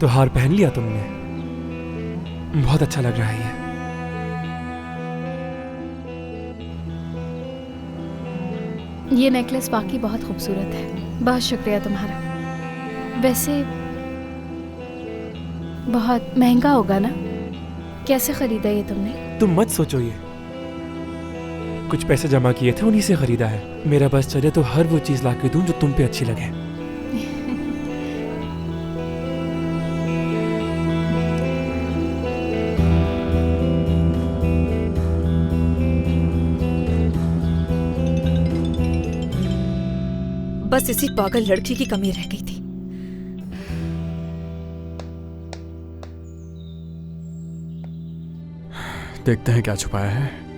तो हार पहन लिया तुमने? बहुत अच्छा लग रहा है ये। ये नेकलेस वाकई बहुत खूबसूरत है। बहुत शुक्रिया तुम्हारा। वैसे बहुत महंगा होगा ना? कैसे खरीदा ये तुमने? तुम मत सोचो, ये कुछ पैसे जमा किए थे, उन्हीं से खरीदा है। मेरा बस चले तो हर वो चीज ला के दूं जो तुम पे अच्छी लगे। बस इसी पागल लड़की की कमी रह गई थी। देखते हैं क्या छुपाया है।